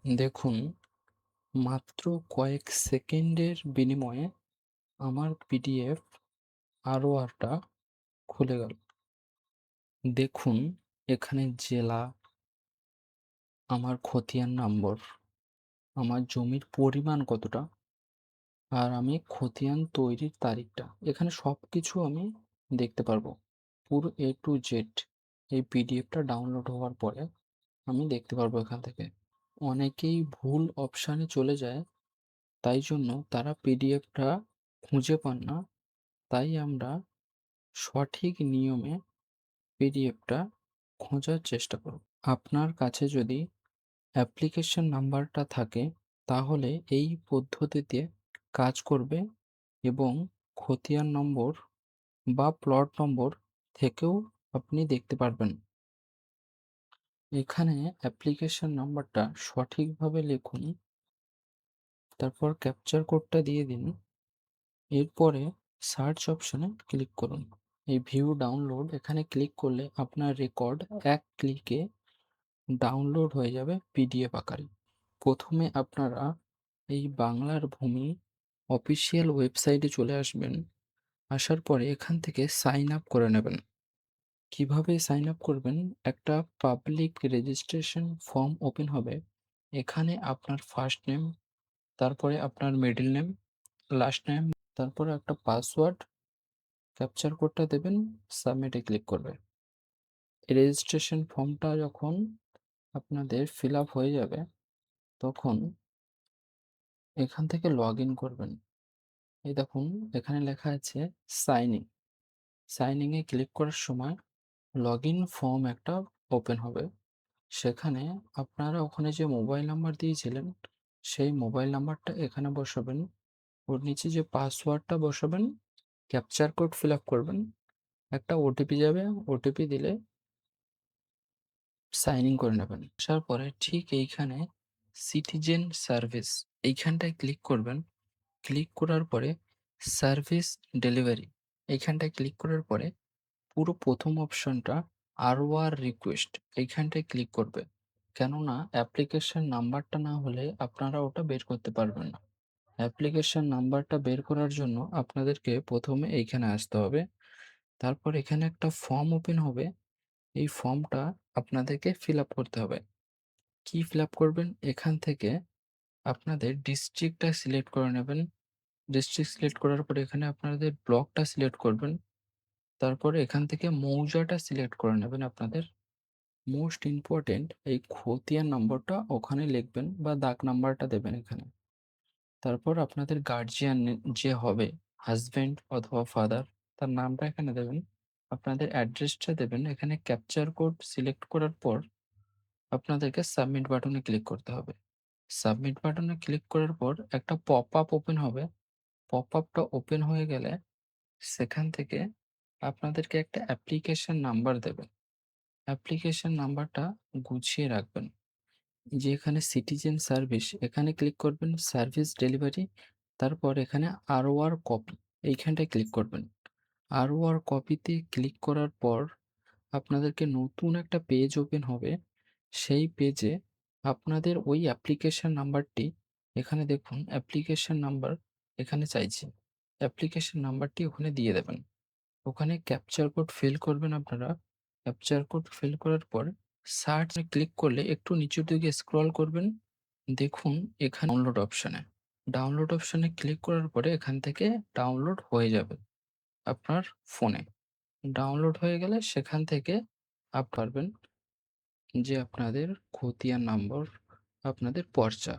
দেখুন, মাত্র কয়েক সেকেন্ডের বিনিময়ে আমার পিডিএফ আরওআরটা খুলে গেল। দেখুন, এখানে জেলা, আমার খতিয়ান নম্বর, আমার জমির পরিমাণ কতটা, আর আমি খতিয়ান তৈরির তারিখটা। এখানে সবকিছু আমি দেখতে পারবো। পুরো A to Z এই পিডিএফটা ডাউনলোড হওয়ার পরে আমি দেখতে পারবো এখান থেকে। অনেকেই ভুল অপশানে চলে যায়, তাই জন্য তারা পিডিএফটা খুঁজে পান না। তাই আমরা সঠিক নিয়মে পিডিএফটা খোঁজার চেষ্টা করব। আপনার কাছে যদি অ্যাপ্লিকেশন নাম্বারটা থাকে, তাহলে এই পদ্ধতিতে কাজ করবে এবং খতিয়ান নম্বর বা প্লট নম্বর থেকেও আপনি দেখতে পারবেন। এখানে অ্যাপ্লিকেশন নাম্বারটা সঠিকভাবে লিখুন, তারপর ক্যাপচার কোডটা দিয়ে দিন। এরপরে সার্চ অপশনে ক্লিক করুন। এই ভিউ ডাউনলোড এখানে ক্লিক করলে আপনার রেকর্ড এক ক্লিকে ডাউনলোড হয়ে যাবে পিডিএফ আকারে। প্রথমে আপনারা এই বাংলার ভূমি অফিসিয়াল ওয়েবসাইটে চলে আসবেন। আসার পরে এখান থেকে সাইন আপ করে নেবেন। কিভাবে সাইন আপ করবেন? একটা পাবলিক রেজিস্ট্রেশন ফর্ম ওপেন হবে। এখানে আপনার ফার্স্ট নেম, তারপরে আপনার মিডল নেম, লাস্ট নেম, তারপরে একটা পাসওয়ার্ড, ক্যাপচার কোডটা দেবেন, সাবমিটে ক্লিক করবে। রেজিস্ট্রেশন ফর্মটা যখন আপনাদের ফিল আপ হয়ে যাবে, তখন এখান থেকে লগইন করবেন। এই দেখুন, এখানে লেখা আছে সাইন ইন। সাইন ইন এ ক্লিক করার সময় লগইন ফর্ম একটা ওপেন হবে। সেখানে আপনারা ওখানে যে মোবাইল নাম্বার দিয়েছিলেন, সেই মোবাইল নাম্বারটা এখানে বসাবেন। ওর নিচে যে পাসওয়ার্ডটা বসাবেন, ক্যাপচার কোড ফিল আপ করবেন। একটা ওটিপি যাবে, ওটিপি দিলে সাইন ইন করে নেবেন। আসার পরে ঠিক এইখানে সিটিজেন সার্ভিস এইখানটায় ক্লিক করবেন। ক্লিক করার পরে সার্ভিস ডেলিভারি এইখানটায় ক্লিক করার পরে পুরো প্রথম অপশনটা আরওআর রিকোয়েস্ট এইখানটায় ক্লিক করবে। কেননা অ্যাপ্লিকেশন নাম্বারটা না হলে আপনারা ওটা বের করতে পারবেন না। অ্যাপ্লিকেশন নাম্বারটা বের করার জন্য আপনাদেরকে প্রথমে এইখানে আসতে হবে। তারপর এখানে একটা ফর্ম ওপেন হবে। এই ফর্মটা আপনাদেরকে ফিল আপ করতে হবে। কি ফিল আপ করবেন? এখান থেকে আপনাদের ডিস্ট্রিক্টটা সিলেক্ট করে নেবেন। ডিস্ট্রিক্ট সিলেক্ট করার পরে এখানে আপনাদের ব্লকটা সিলেক্ট করবেন। তারপরে এখান থেকে মৌজাটা সিলেক্ট করে নেবেন আপনাদের। মোস্ট ইম্পোর্টেন্ট এই খতিয়ান নম্বরটা ওখানে লিখবেন বা দাগ নাম্বারটা দেবেন এখানে। তারপর আপনাদের গার্জিয়ান যে হবে, হাসব্যান্ড অথবা ফাদার, তার নামটা এখানে দেবেন। আপনাদের অ্যাড্রেসটা দেবেন। এখানে ক্যাপচার কোড সিলেক্ট করার পর আপনাদেরকে সাবমিট বাটনে ক্লিক করতে হবে। সাবমিট বাটনে ক্লিক করার পর একটা পপআপ ওপেন হবে। পপআপটা ওপেন হয়ে গেলে সেখান থেকে আপনাদেরকে একটা অ্যাপ্লিকেশন নাম্বার দেবে। অ্যাপ্লিকেশন নাম্বারটা গুছিয়ে রাখবেন। যে এখানে সিটিজেন সার্ভিস এখানে ক্লিক করবেন, সার্ভিস ডেলিভারি, তারপর এখানে আরওআর কপি এইখানটায় ক্লিক করবেন। আরওআর কপিতে ক্লিক করার পর আপনাদেরকে নতুন একটা পেজ ওপেন হবে। সেই পেজে আপনাদের ওই অ্যাপ্লিকেশন নাম্বারটি, এখানে দেখুন অ্যাপ্লিকেশন নাম্বার এখানে চাইছে। অ্যাপ্লিকেশন নাম্বারটি ওখানে দিয়ে দেবেন। ওখানে ক্যাপচার কোড ফিল করবেন আপনারা। ক্যাপচার কোড ফিল করার পর সার্চ এ ক্লিক করলে একটু নিচের দিকে স্ক্রল করবেন। দেখুন এখানে ডাউনলোড অপশনে ক্লিক করার পরে এখান থেকে ডাউনলোড হয়ে যাবে আপনার ফোনে। ডাউনলোড হয়ে গেলে সেখান থেকে পারবেন যে আপনাদের খতিয়ান নম্বর, আপনাদের পর্চা